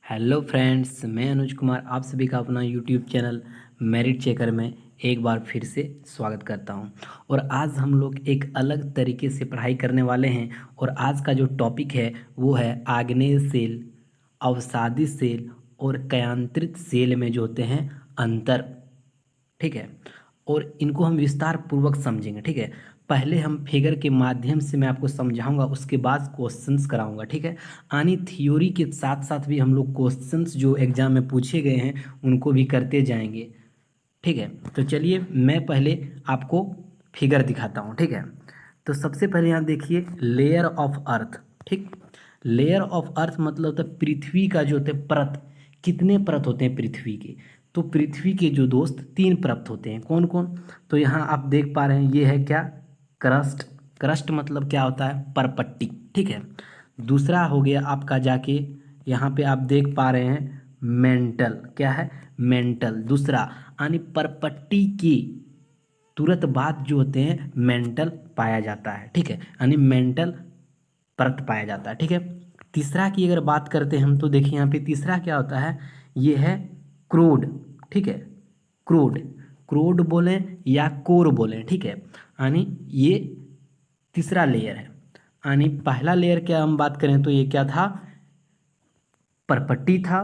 Hello friends, मैं अनुज कुमार आप सभी का अपना यूट्यूब चैनल मेरिट चेकर में एक बार फिर से स्वागत करता हूं। और आज हम लोग एक अलग तरीके से पढ़ाई करने वाले हैं। और आज का जो टॉपिक है वो है आग्नेय सेल, अवसादी सेल और कयांत्रित सेल में जो होते हैं अंतर। ठीक है, और इनको हम विस्तार पूर्वक समझेंगे। ठीक है, पहले हम फिगर के माध्यम से मैं आपको समझाऊंगा, उसके बाद क्वेश्चंस कराऊंगा। ठीक है, यानी थ्योरी के साथ साथ भी हम लोग क्वेश्चंस जो एग्जाम में पूछे गए हैं उनको भी करते जाएंगे। ठीक है, तो चलिए मैं पहले आपको फिगर दिखाता हूँ। ठीक है, तो सबसे पहले यहाँ देखिए लेयर ऑफ अर्थ। ठीक, लेयर ऑफ अर्थ मतलब होता है पृथ्वी का जो होते हैं परत। कितने परत होते हैं पृथ्वी के? तो पृथ्वी के जो दोस्त 3 परत होते हैं। कौन कौन? तो यहाँ आप देख पा रहे हैं ये है क्या? क्रस्ट। क्रस्ट मतलब क्या होता है? परपट्टी। ठीक है, दूसरा हो गया आपका जाके यहाँ पे आप देख पा रहे हैं मेंटल। क्या है? मेंटल दूसरा, यानी परपट्टी की तुरंत बाद जो होते हैं मेंटल पाया जाता है। ठीक है, यानी मेंटल परत पाया जाता है। ठीक है, तीसरा की अगर बात करते हैं हम तो देखिए यहाँ पे तीसरा क्या होता है, ये है क्रोड। ठीक है, क्रोड, क्रोड बोलें या कोर बोलें। ठीक है, यानी ये तीसरा लेयर है। यानी पहला लेयर क्या हम बात करें तो ये क्या था? परपट्टी था।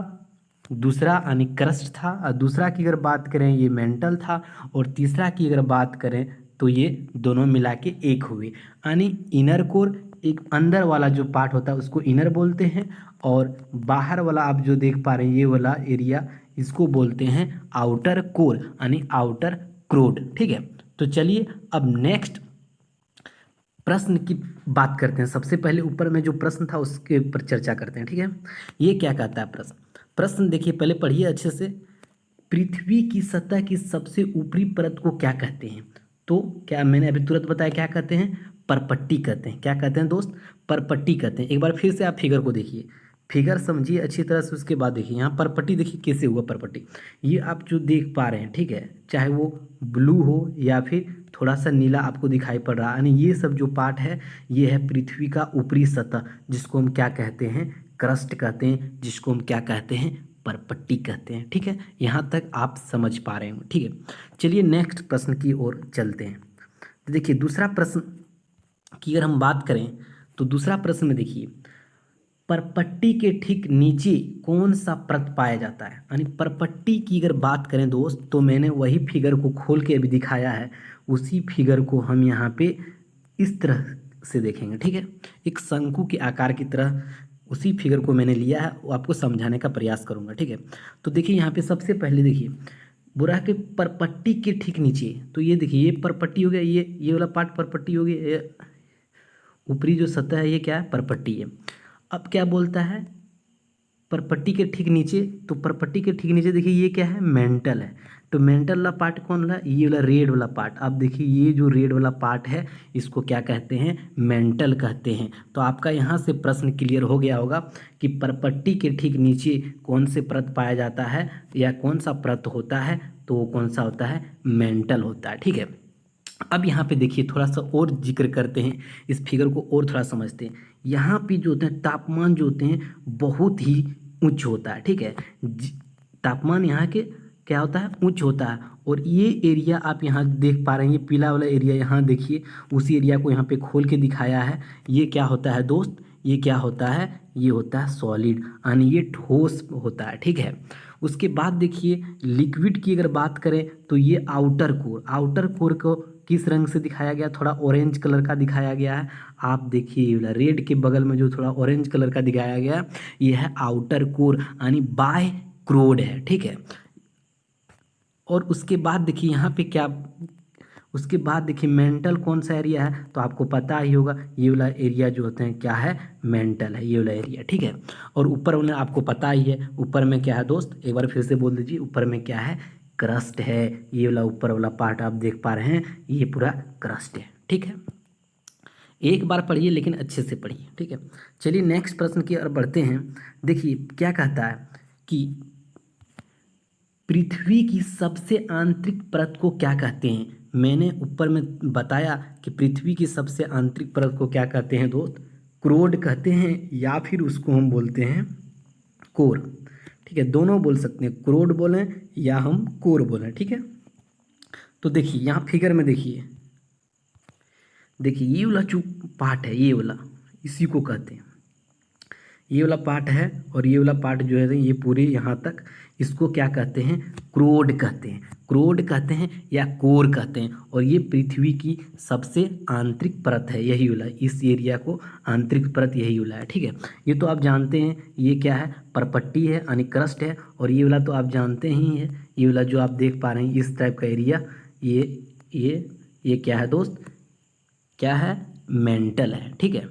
दूसरा यानी क्रस्ट था। और दूसरा की अगर बात करें ये मेंटल था। और तीसरा की अगर बात करें तो ये दोनों मिला के एक हुए। यानी इनर कोर, एक अंदर वाला जो पार्ट होता है उसको इनर बोलते हैं। और बाहर वाला आप जो देख पा रहे हैं ये वाला एरिया, इसको बोलते हैं आउटर कोर, यानी आउटर क्रोड। ठीक है, तो चलिए अब नेक्स्ट प्रश्न की बात करते हैं। सबसे पहले ऊपर में जो प्रश्न था उसके ऊपर चर्चा करते हैं। ठीक है, ये क्या कहता है प्रश्न? प्रश्न देखिए, पहले पढ़िए अच्छे से। पृथ्वी की सतह की सबसे ऊपरी परत को क्या कहते हैं? तो क्या मैंने अभी तुरंत बताया, क्या कहते हैं? परपट्टी कहते हैं। क्या कहते हैं दोस्त? परपट्टी कहते हैं। एक बार फिर से आप फिगर को देखिए, फिगर समझिए अच्छी तरह से, उसके बाद देखिए यहाँ परपट्टी देखिए कैसे हुआ परपट्टी। ये आप जो देख पा रहे हैं, ठीक है, चाहे वो ब्लू हो या फिर थोड़ा सा नीला आपको दिखाई पड़ रहा है, यानी ये सब जो पार्ट है ये है पृथ्वी का ऊपरी सतह, जिसको हम क्या कहते हैं? क्रस्ट कहते हैं, जिसको हम क्या कहते हैं? परपट्टी कहते हैं। ठीक है, यहाँ तक आप समझ पा रहे हो? ठीक है, चलिए नेक्स्ट प्रश्न की ओर चलते हैं। तो देखिए दूसरा प्रश्न की अगर हम बात करें तो दूसरा प्रश्न में देखिए परपट्टी के ठीक नीचे कौन सा परत पाया जाता है? यानी परपट्टी की अगर बात करें दोस्त तो मैंने वही फिगर को खोल के अभी दिखाया है, उसी फिगर को हम यहाँ पे इस तरह से देखेंगे। ठीक है, एक शंकु के आकार की तरह उसी फिगर को मैंने लिया है, वो आपको समझाने का प्रयास करूंगा। ठीक है, तो देखिए यहाँ पे सबसे पहले देखिए बुरा के परपट्टी के ठीक नीचे, तो ये देखिए ये परपट्टी हो गया, ये वाला पार्ट परपट्टी हो गया, ये ऊपरी जो सतह है ये क्या है? परपट्टी है। अब क्या बोलता है? परपट्टी के ठीक नीचे, तो परपट्टी के ठीक नीचे देखिए ये क्या है? मेंटल है। तो मेंटल वाला पार्ट कौन वाला? ये वाला रेड वाला पार्ट। अब देखिए ये जो रेड वाला पार्ट है इसको क्या कहते हैं? मेंटल कहते हैं। तो आपका यहाँ से प्रश्न क्लियर हो गया होगा कि परपट्टी के ठीक नीचे कौन से परत पाया जाता है या कौन सा परत होता है, तो वो कौन सा होता है? मेंटल होता है। ठीक है, अब यहाँ पे देखिए थोड़ा सा और जिक्र करते हैं, इस फिगर को और थोड़ा समझते हैं। यहाँ पे जो होते हैं तापमान जो होते हैं बहुत ही उच्च होता है। ठीक है, तापमान यहाँ के क्या होता है? उच्च होता है। और ये एरिया आप यहाँ देख पा रहे हैं, ये पीला वाला एरिया यहाँ देखिए, उसी एरिया को यहाँ पे खोल के दिखाया है। ये क्या होता है दोस्त? ये क्या होता है? ये होता है सॉलिड, यानी ये ठोस होता है। ठीक है, उसके बाद देखिए लिक्विड की अगर बात करें तो ये आउटर कोर, आउटर कोर को किस रंग से दिखाया गया? थोड़ा ऑरेंज कलर का दिखाया गया है। आप देखिए रेड के बगल में जो थोड़ा ऑरेंज कलर का दिखाया गया है ये है आउटर कोर, यानी बाय क्रोड है। ठीक है, और उसके बाद देखिए यहाँ पे क्या, उसके बाद देखिए मेंटल कौन सा एरिया है? तो आपको पता ही होगा ये वाला एरिया जो होते हैं क्या है? मेंटल है ये वाला एरिया। ठीक है, और ऊपर वाला आपको पता ही है ऊपर में क्या है दोस्त? एक बार फिर से बोल दीजिए, ऊपर में क्या है? क्रस्ट है। ये वाला ऊपर वाला पार्ट आप देख पा रहे हैं ये पूरा क्रस्ट है। ठीक है, एक बार पढ़िए लेकिन अच्छे से पढ़िए। ठीक है, चलिए नेक्स्ट प्रश्न की ओर बढ़ते हैं। देखिए क्या कहता है कि पृथ्वी की सबसे आंतरिक परत को क्या कहते हैं? मैंने ऊपर में बताया कि पृथ्वी की सबसे आंतरिक परत को क्या कहते हैं दोस्त, क्रोड कहते हैं, या फिर उसको हम बोलते हैं कोर। ठीक है, दोनों बोल सकते हैं, क्रोड बोलें या हम कोर बोलें। ठीक है, तो देखिए यहाँ फिगर में देखिए, देखिए ये वाला जो पार्ट है, ये वाला, इसी को कहते हैं, ये वाला पार्ट है, और ये वाला पार्ट जो है ये पूरे यहाँ तक, इसको क्या कहते हैं, क्रोड कहते हैं, क्रोड कहते हैं या कोर कहते हैं। और ये पृथ्वी की सबसे आंतरिक परत है, यही वाला, इस एरिया को आंतरिक परत यही वाला है। ठीक है, ये तो आप जानते हैं, ये क्या है, परपट्टी है यानी क्रस्ट है। और ये वाला तो आप जानते ही हैं, ये वाला जो आप देख पा रहे हैं इस टाइप का एरिया, ये क्या है दोस्त, क्या है, मेंटल है। ठीक है,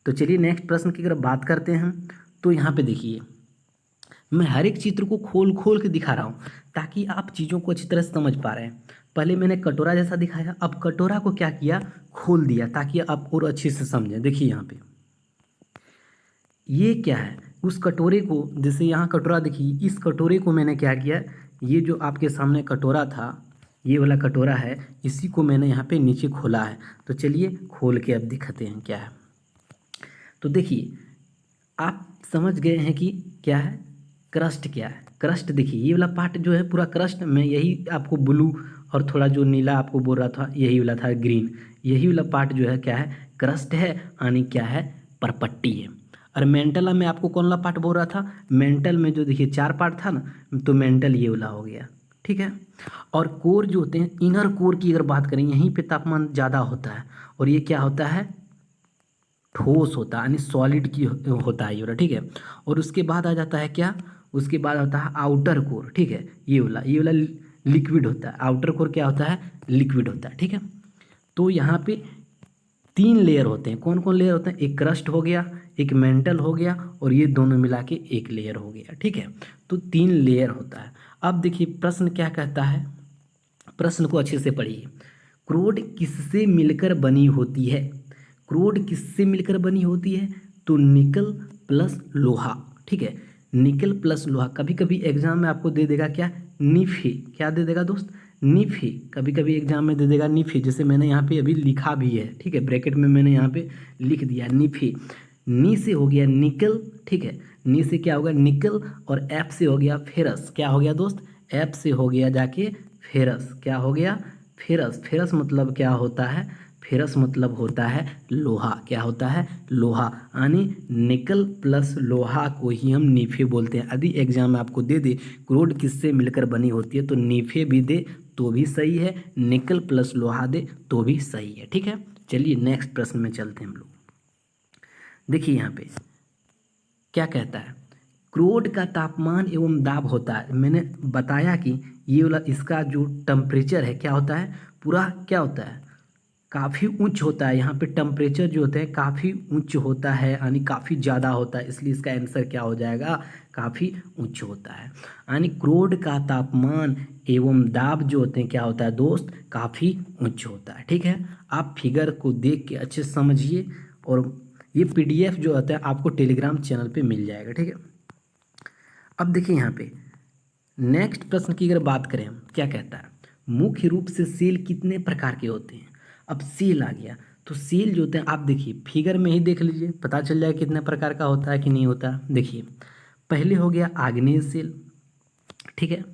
तो चलिए नेक्स्ट प्रश्न की अगर बात करते हैं हम, तो यहाँ पे देखिए मैं हर एक चित्र को खोल खोल के दिखा रहा हूँ ताकि आप चीज़ों को अच्छी तरह से समझ पा रहे हैं। पहले मैंने कटोरा जैसा दिखाया, अब कटोरा को क्या किया, खोल दिया ताकि आप और अच्छे से समझें। देखिए यहाँ पे ये क्या है, उस कटोरे को, जैसे यहाँ कटोरा देखिए, इस कटोरे को मैंने क्या किया, ये जो आपके सामने कटोरा था, ये वाला कटोरा है, इसी को मैंने यहाँ पे नीचे खोला है। तो चलिए खोल के अब दिखाते हैं क्या है। तो देखिए आप समझ गए हैं कि क्या है, क्रस्ट क्या है। क्रस्ट देखिए ये वाला पार्ट जो है पूरा क्रस्ट, मैं यही आपको ब्लू और थोड़ा जो नीला आपको बोल रहा था यही वाला था ग्रीन, यही वाला पार्ट जो है क्या है, क्रस्ट है, यानी क्या है, परपट्टी है। और मेंटल में आपको कौन सा पार्ट बोल रहा था, मेंटल में जो देखिए 4 पार्ट था ना, तो मेंटल ये वाला हो गया। ठीक है, और कोर जो होते हैं, इनर कोर की अगर बात करें, यहीं पे तापमान ज़्यादा होता है, और ये क्या होता है, ठोस होता है, यानी सॉलिड की होता है ये वाला। ठीक है, और उसके बाद आ जाता है क्या, उसके बाद होता है आउटर कोर। ठीक है, ये वाला लिक्विड होता है, आउटर कोर क्या होता है, लिक्विड होता है। ठीक है, तो यहाँ पे 3 लेयर होते हैं, कौन कौन लेयर होते हैं, एक क्रस्ट हो गया, एक मेंटल हो गया, और ये दोनों मिला के एक लेयर हो गया। ठीक है, तो 3 लेयर होता है। अब देखिए प्रश्न क्या कहता है, प्रश्न को अच्छे से पढ़िए। क्रोड किससे मिलकर बनी होती है, क्रोड किससे मिलकर बनी होती है, तो निकल प्लस लोहा। ठीक है, निकल प्लस लोहा। कभी कभी एग्जाम में आपको दे देगा क्या, निफे, क्या दे देगा दोस्त, निफे, कभी कभी एग्जाम में दे देगा निफे, जैसे मैंने यहाँ पे अभी लिखा भी है। ठीक है, ब्रैकेट में मैंने यहाँ पे लिख दिया निफे। नी से हो गया निकल। ठीक है, नी से क्या होगा, निकल, और एफ से हो गया फेरस। क्या हो गया दोस्त, एफ से हो गया जाके फेरस। क्या हो गया, फेरस। फेरस मतलब क्या होता है, फेरस मतलब होता है लोहा। क्या होता है, लोहा, यानी निकल प्लस लोहा को ही हम नीफे बोलते हैं। यदि एग्जाम में आपको दे दे क्रोड किससे मिलकर बनी होती है, तो नीफे भी दे तो भी सही है, निकल प्लस लोहा दे तो भी सही है। ठीक है, चलिए नेक्स्ट प्रश्न में चलते हैं हम लोग। देखिए यहाँ पे क्या कहता है, क्रोड का तापमान एवं दाब होता है। मैंने बताया कि ये वाला इसका जो टेम्परेचर है क्या होता है, पूरा क्या होता है, काफ़ी उच्च होता है। यहाँ पे टेम्परेचर जो होता है काफ़ी उच्च होता है, यानी काफ़ी ज़्यादा होता है, इसलिए इसका आंसर क्या हो जाएगा, काफ़ी उच्च होता है। यानी क्रोड का तापमान एवं दाब जो होते हैं क्या होता है दोस्त, काफ़ी उच्च होता है। ठीक है, आप फिगर को देख के अच्छे से समझिए, और ये PDF जो होता है आपको टेलीग्राम चैनल पे मिल जाएगा। ठीक है, अब देखिए यहाँ पे नेक्स्ट प्रश्न की अगर बात करें हम, क्या कहता है, मुख्य रूप से सेल कितने प्रकार के होते हैं। अब सेल आ गया, तो सेल जो होते हैं आप देखिए फिगर में ही देख लीजिए, पता चल जाएगा कितने प्रकार का होता है कि नहीं होता। देखिए पहले हो गया आग्नेय सेल। ठीक है,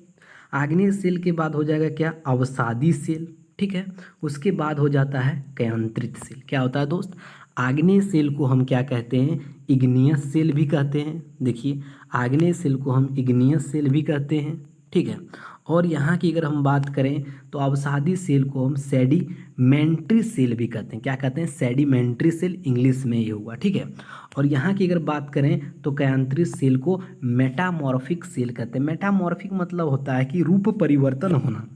आग्नेय सेल के बाद हो जाएगा क्या, अवसादी सेल। ठीक है, उसके बाद हो जाता है केंद्रित सेल। क्या होता है दोस्त, आग्नेय सेल को हम क्या कहते हैं, इग्नियस सेल भी कहते हैं। देखिए आग्नेय सेल को हम इग्नियस सेल भी कहते हैं। ठीक है, और यहाँ की अगर हम बात करें तो अवसादी सेल को हम सेडिमेंट्री सेल भी कहते हैं। क्या कहते हैं, सेडिमेंट्री सेल, इंग्लिश में ये हुआ। ठीक है, और यहाँ की अगर बात करें तो केंद्रित सेल को मेटामॉर्फिक सेल कहते हैं। मेटामॉर्फिक मतलब होता है कि रूप परिवर्तन होना।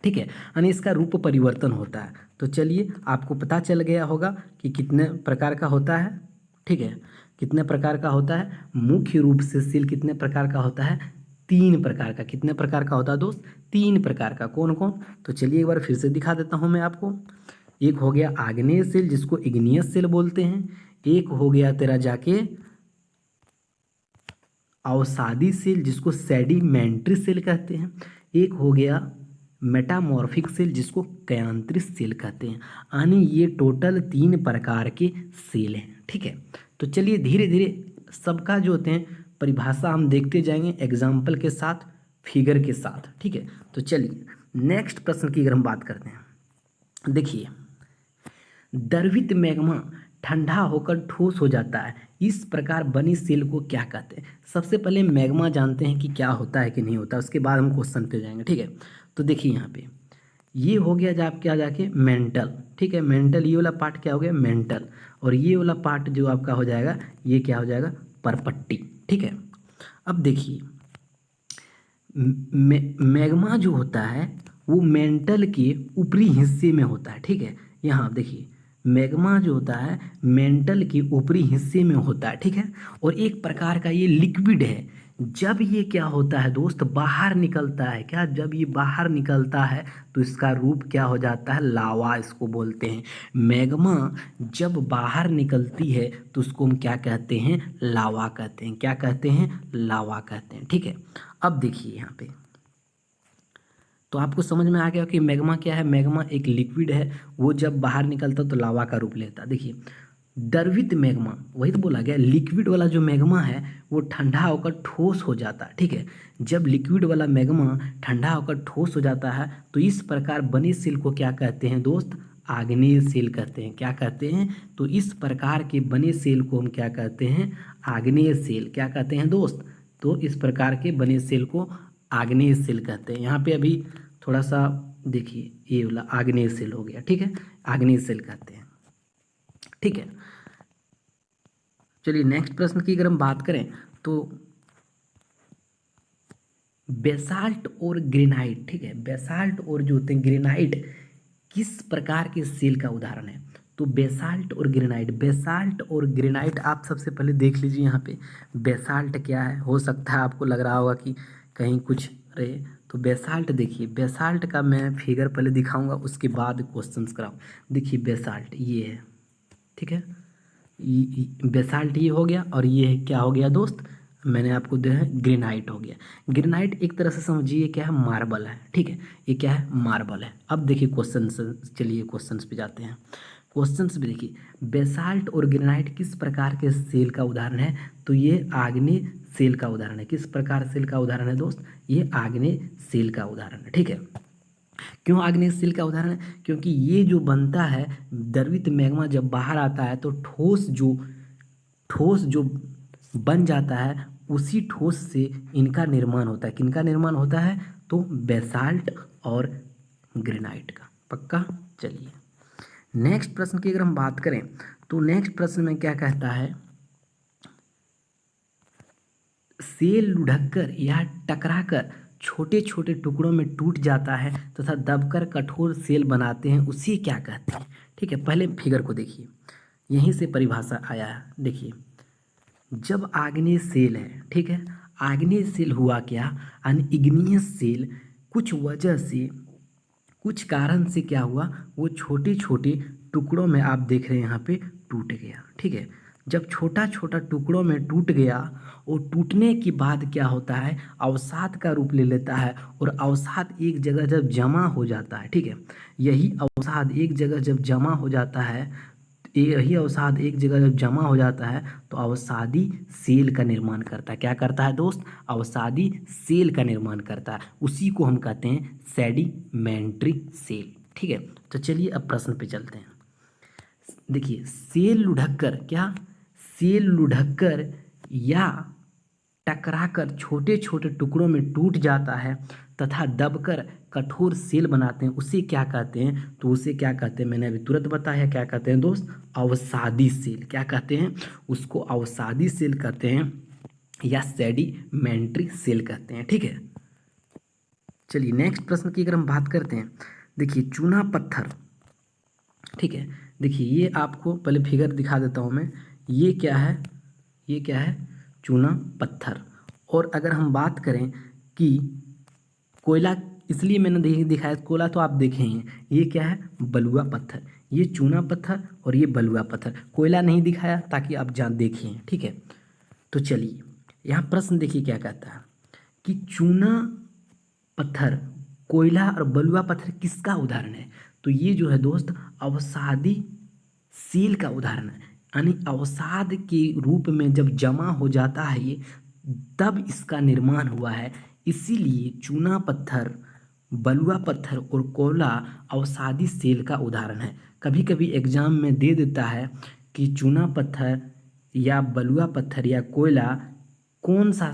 ठीक है, यानी इसका रूप परिवर्तन होता है। तो चलिए आपको पता चल गया होगा कि कितने प्रकार का होता है। ठीक है, कितने प्रकार का होता है, मुख्य रूप से सेल कितने प्रकार का होता है, 3 प्रकार का। कितने प्रकार का होता है दोस्त, 3 प्रकार का। कौन कौन, तो चलिए एक बार फिर से दिखा देता हूँ मैं आपको। एक हो गया आग्नेय सेल जिसको इग्नियस सेल बोलते हैं, एक हो गया तेरा जाके अवसादी सेल जिसको सेडिमेंट्री सेल कहते हैं, एक हो गया मेटामॉर्फिक सेल जिसको कयांत्रित सेल कहते हैं। यानी ये टोटल 3 प्रकार के सेल हैं। ठीक है, तो चलिए धीरे धीरे सबका जो होते हैं परिभाषा हम देखते जाएंगे एग्जाम्पल के साथ, फिगर के साथ। ठीक है, तो चलिए नेक्स्ट प्रश्न की अगर हम बात करते हैं, देखिए द्रवित मैग्मा ठंडा होकर ठोस हो जाता है, इस प्रकार बनी सेल को क्या कहते हैं। सबसे पहले मैग्मा जानते हैं कि क्या होता है कि नहीं होता, उसके बाद हम क्वेश्चन पे जाएंगे। ठीक है, तो देखिए यहाँ पे ये हो गया जब क्या जाके मेंटल। ठीक है, मेंटल ये वाला पार्ट क्या हो गया मेंटल, और ये वाला पार्ट जो आपका हो जाएगा ये क्या हो जाएगा परपट्टी। ठीक है, अब देखिए मैग्मा जो होता है वो मेंटल के ऊपरी हिस्से में होता है। ठीक है, यहाँ आप देखिए मैग्मा जो होता है मेंटल के ऊपरी हिस्से में होता है। ठीक है, और एक प्रकार का ये लिक्विड है। जब ये क्या होता है दोस्त बाहर निकलता है, क्या जब ये बाहर निकलता है तो इसका रूप क्या हो जाता है लावा, इसको बोलते हैं। मैग्मा जब बाहर निकलती है तो उसको हम क्या कहते हैं लावा कहते हैं। क्या कहते हैं लावा कहते हैं। ठीक है, अब देखिए यहाँ पे तो आपको समझ में आ गया कि मैग्मा क्या है। मैग्मा एक लिक्विड है, वो जब बाहर निकलता तो लावा का रूप लेता। देखिए द्रवित मैग्मा, वही तो बोला गया लिक्विड वाला जो मैग्मा है वो ठंडा होकर ठोस हो जाता है। ठीक है, जब लिक्विड वाला मैग्मा ठंडा होकर ठोस हो जाता है तो इस प्रकार बने सेल को क्या कहते हैं दोस्त आग्नेय सेल कहते हैं। क्या कहते हैं, तो इस प्रकार के बने सेल को हम क्या कहते हैं आग्नेय सेल। क्या कहते हैं दोस्त, तो इस प्रकार के बने सेल को आग्नेय सेल कहते हैं। यहाँ पे अभी थोड़ा सा देखिए ये वाला आग्नेय सेल हो गया। ठीक है, आग्नेय सेल कहते हैं। ठीक है, चलिए नेक्स्ट प्रश्न की अगर हम बात करें तो बेसाल्ट और ग्रेनाइट। ठीक है, बेसाल्ट और जो होते हैं ग्रेनाइट किस प्रकार के सेल का उदाहरण है। तो बेसाल्ट और ग्रेनाइट, बेसाल्ट और ग्रेनाइट आप सबसे पहले देख लीजिए यहाँ पे बेसाल्ट क्या है। हो सकता है आपको लग रहा होगा कि कहीं कुछ रहे, तो बेसाल्ट देखिए बेसाल्ट का मैं फिगर पहले दिखाऊंगा उसके बाद क्वेश्चंस कराऊँ। देखिए बेसाल्ट ये है। ठीक है, बेसाल्ट ये हो गया, और ये क्या हो गया दोस्त मैंने आपको दिया है ग्रेनाइट हो गया। ग्रेनाइट एक तरह से समझिए क्या है मार्बल है। ठीक है, ये क्या है मार्बल है। अब देखिए क्वेश्चन, चलिए क्वेश्चंस पे जाते हैं। क्वेश्चंस पे देखिए बेसाल्ट और ग्रेनाइट किस प्रकार के सेल का उदाहरण है। तो ये आग्नेय सेल का उदाहरण है। किस प्रकार सेल का उदाहरण है दोस्त, ये आग्नेय सेल का उदाहरण है। ठीक है, क्यों आग्नेय सेल का उदाहरण है, क्योंकि ये जो बनता है द्रवित मैग्मा जब बाहर आता है तो ठोस जो बन जाता है उसी ठोस से इनका निर्माण होता है। किनका निर्माण होता है, तो बेसाल्ट और ग्रेनाइट का। पक्का, चलिए नेक्स्ट प्रश्न की अगर हम बात करें तो नेक्स्ट प्रश्न में क्या कहता है सेल लुढ़ककर या टकराकर छोटे छोटे टुकड़ों में टूट जाता है तथा दबकर कठोर सेल बनाते हैं, उसे क्या कहते हैं। ठीक है, पहले फिगर को देखिए, यहीं से परिभाषा आया है। देखिए जब आग्नेय सेल है, ठीक है, आग्नेय सेल हुआ क्या, अनइग्नियस सेल कुछ वजह से कुछ कारण से क्या हुआ वो छोटे छोटे टुकड़ों में आप देख रहे हैं यहाँ पे टूट गया। ठीक है, जब छोटा छोटा टुकड़ों में टूट गया और टूटने के बाद क्या होता है अवसाद का रूप ले लेता है, और अवसाद एक जगह जब जमा हो जाता है, ठीक है, यही अवसाद एक जगह जब जमा हो जाता है, यही अवसाद एक जगह जब जमा हो जाता है तो अवसादी सेल का निर्माण करता है। क्या करता है दोस्त, अवसादी सेल का निर्माण करता है, उसी को हम कहते हैं सेडिमेंट्री सेल। ठीक है, तो चलिए अब प्रश्न पे चलते हैं। देखिए सेल लुढ़ककर, क्या सेल लुढ़ककर या टकराकर छोटे छोटे टुकड़ों में टूट जाता है तथा दबकर कठोर सेल बनाते हैं, उसे क्या कहते हैं, तो उसे क्या कहते हैं मैंने अभी तुरंत बताया। क्या कहते हैं दोस्त, अवसादी सेल। क्या कहते हैं, उसको अवसादी सेल कहते हैं या सेडिमेंट्री सेल कहते हैं। ठीक है, चलिए नेक्स्ट प्रश्न की अगर हम बात करते हैं, देखिए चूना पत्थर। ठीक है, देखिए ये आपको पहले फिगर दिखा देता हूँ मैं, ये क्या है, ये क्या है चूना पत्थर। और अगर हम बात करें कि कोयला, इसलिए मैंने दिखाया कोयला तो आप देखे हैं, ये क्या है बलुआ पत्थर, ये चूना पत्थर और ये बलुआ पत्थर। कोयला नहीं दिखाया ताकि आप जान देखें। ठीक है, तो चलिए यहाँ प्रश्न देखिए क्या कहता है कि चूना पत्थर कोयला और बलुआ पत्थर किसका उदाहरण है? तो ये जो है दोस्त अवसादी सील का उदाहरण है। यानी अवसाद के रूप में जब जमा हो जाता है ये, तब इसका निर्माण हुआ है। इसीलिए चूना पत्थर, बलुआ पत्थर और कोयला अवसादी सेल का उदाहरण है। कभी कभी एग्जाम में दे देता है कि चूना पत्थर या बलुआ पत्थर या कोयला कौन सा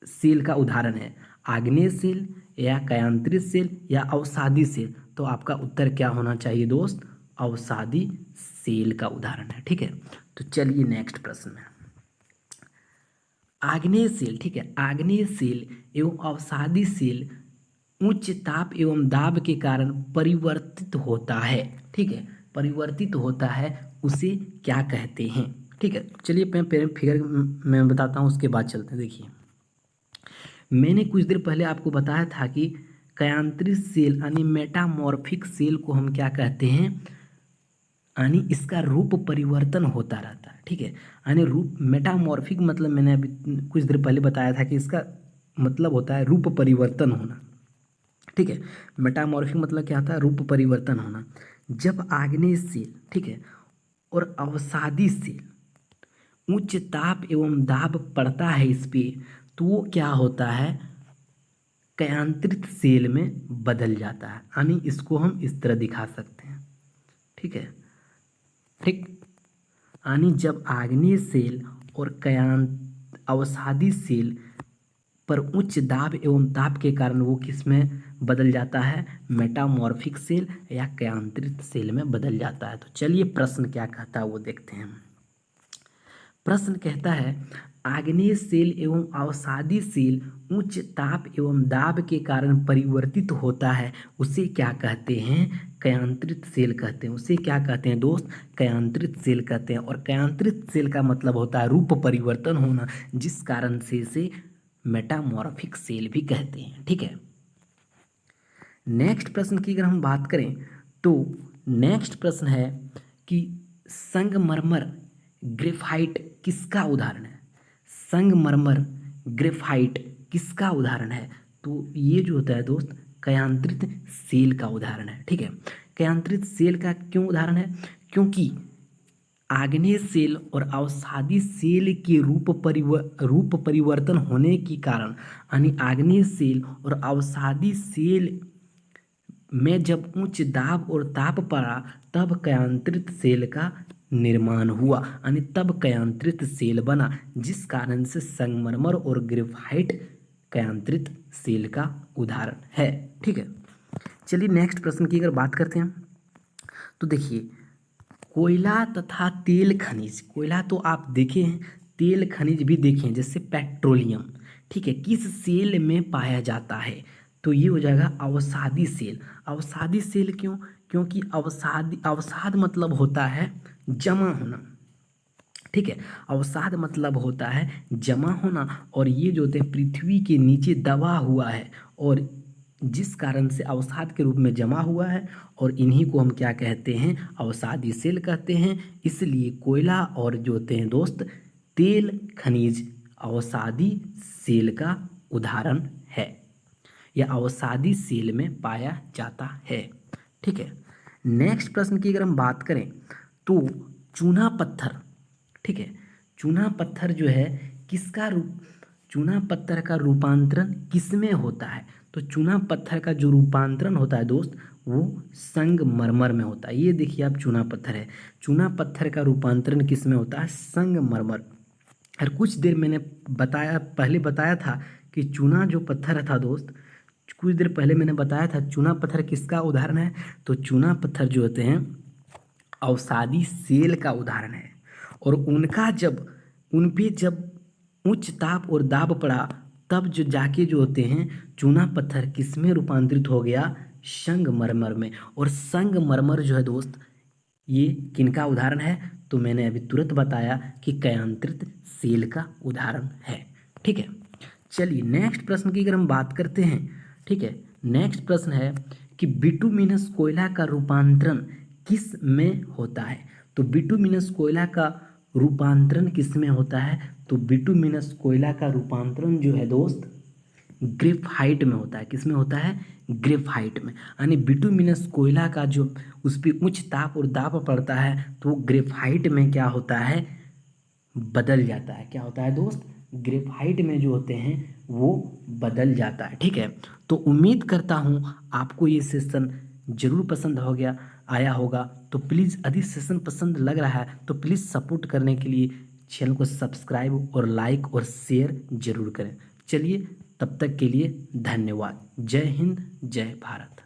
सेल का उदाहरण है, आग्नेय सेल या कयांत्रित सेल या अवसादी सेल। तो आपका उत्तर क्या होना चाहिए दोस्त? अवसादी सेल का उदाहरण है। ठीक है, तो चलिए नेक्स्ट प्रश्न में। आग्नेय सेल, ठीक है, आग्नेय सेल एवं अवसादी सेल उच्च ताप एवं दाब के कारण परिवर्तित होता है। ठीक है, परिवर्तित होता है, उसे क्या कहते हैं? ठीक है, चलिए मैं फिगर में बताता हूँ, उसके बाद चलते हैं। देखिए, मैंने कुछ देर पहले आपको बताया था कि कयांत्रित सेल यानी मेटामॉर्फिक सेल को हम क्या कहते हैं? यानी इसका रूप परिवर्तन होता रहता है। ठीक है, यानी रूप मेटामॉर्फिक मतलब मैंने अभी कुछ देर पहले बताया था कि इसका मतलब होता है रूप परिवर्तन होना। ठीक है, मेटामॉर्फिक मतलब क्या होता है? रूप परिवर्तन होना। जब आग्नेय सेल, ठीक है, और अवसादी सेल उच्च ताप एवं दाब पड़ता है इस पे, तो वो क्या होता है? कयांत्रित सेल में बदल जाता है। यानी इसको हम इस तरह दिखा सकते हैं। ठीक है, ठीक, यानी जब आग्नेय सेल और अवसादी सेल पर उच्च दाब एवं ताप के कारण वो किस में बदल जाता है? मेटामॉर्फिक सेल या कयांत्रित सेल में बदल जाता है। तो चलिए प्रश्न क्या कहता है वो देखते हैं। प्रश्न कहता है आग्नेय सेल एवं अवसादी सेल उच्च ताप एवं दाब के कारण परिवर्तित होता है, उसे क्या कहते हैं? कयांत्रित सेल कहते हैं। उसे क्या कहते हैं दोस्त? कयांत्रित सेल कहते हैं। और कयांत्रित सेल का मतलब होता है रूप परिवर्तन होना, जिस कारण से इसे मेटामॉर्फिक सेल भी कहते हैं। ठीक है, नेक्स्ट प्रश्न की अगर हम बात करें तो नेक्स्ट प्रश्न है कि संगमरमर ग्रेफाइट किसका उदाहरण है? संगमरमर ग्रेफाइट किसका उदाहरण है? तो ये जो होता है दोस्त कयांत्रित सेल का उदाहरण है। ठीक है, कयांत्रित सेल का क्यों उदाहरण है? क्योंकि आग्नेय सेल और अवसादी सेल के रूप परिवर्तन होने के कारण, यानी आग्नेय सेल और अवसादी सेल में जब उच्च दाब और ताप पड़ा, तब कयांत्रित सेल का निर्माण हुआ, यानी तब कयांत्रित सेल बना, जिस कारण से संगमरमर और ग्रेफाइट कयांत्रित सेल का उदाहरण है। ठीक है, चलिए नेक्स्ट प्रश्न की अगर बात करते हैं तो देखिए, कोयला तथा तेल खनिज, कोयला तो आप देखे हैं, तेल खनिज भी देखे हैं, जैसे पेट्रोलियम, ठीक है, किस सेल में पाया जाता है? तो ये हो जाएगा अवसादी सेल। अवसादी सेल क्यों? क्योंकि अवसाद मतलब होता है जमा होना। ठीक है, अवसाद मतलब होता है जमा होना, और ये जो होते हैं पृथ्वी के नीचे दबा हुआ है, और जिस कारण से अवसाद के रूप में जमा हुआ है, और इन्हीं को हम क्या कहते हैं? अवसादी सेल कहते हैं। इसलिए कोयला और जो होते हैं दोस्त तेल खनिज अवसादी सेल का उदाहरण है, या अवसादी सेल में पाया जाता है। ठीक है, नेक्स्ट प्रश्न की अगर हम बात करें तो चूना पत्थर, ठीक है, चूना पत्थर जो है किसका रूप, चूना पत्थर का रूपांतरण किसमें होता है? तो चूना पत्थर का जो रूपांतरण होता है दोस्त वो संगमरमर में होता है। ये देखिए आप, चूना पत्थर है, चूना पत्थर का रूपांतरण किस में होता है? संगमरमर। और कुछ देर मैंने पहले बताया था कि चूना जो पत्थर था दोस्त, कुछ देर पहले मैंने बताया था चूना पत्थर किसका उदाहरण है? तो चूना पत्थर जो होते हैं अवसादी सेल का उदाहरण है, और उन पे जब उच्च ताप और दाब पड़ा, तब जो जाके जो होते हैं चूना पत्थर किस में रूपांतरित हो गया? संगमरमर में। और संगमरमर जो है दोस्त ये किनका उदाहरण है? तो मैंने अभी तुरंत बताया कि कयांत्रित सेल का उदाहरण है। ठीक है, चलिए नेक्स्ट प्रश्न की अगर हम बात करते हैं, ठीक है, नेक्स्ट प्रश्न है कि बिटुमिनस कोयला का रूपांतरण किस में होता है? तो बिटुमिनस कोयला का रूपांतरण किस में होता है? तो बिटुमिनस कोयला का रूपांतरण जो है दोस्त ग्रेफाइट में होता है। किस में होता है? ग्रेफाइट में। यानी बिटुमिनस कोयला का जो उस पर उच्च ताप और दाब पड़ता है तो वो ग्रेफाइट में क्या होता है? बदल जाता है। क्या होता है दोस्त? ग्रेफाइट में जो होते हैं वो बदल जाता है। ठीक है, तो उम्मीद करता हूँ आपको ये सेशन जरूर पसंद हो गया आया होगा। तो प्लीज़ यदि सेशन पसंद लग रहा है तो प्लीज़ सपोर्ट करने के लिए चैनल को सब्सक्राइब और लाइक और शेयर जरूर करें। चलिए, तब तक के लिए धन्यवाद। जय हिंद, जय भारत।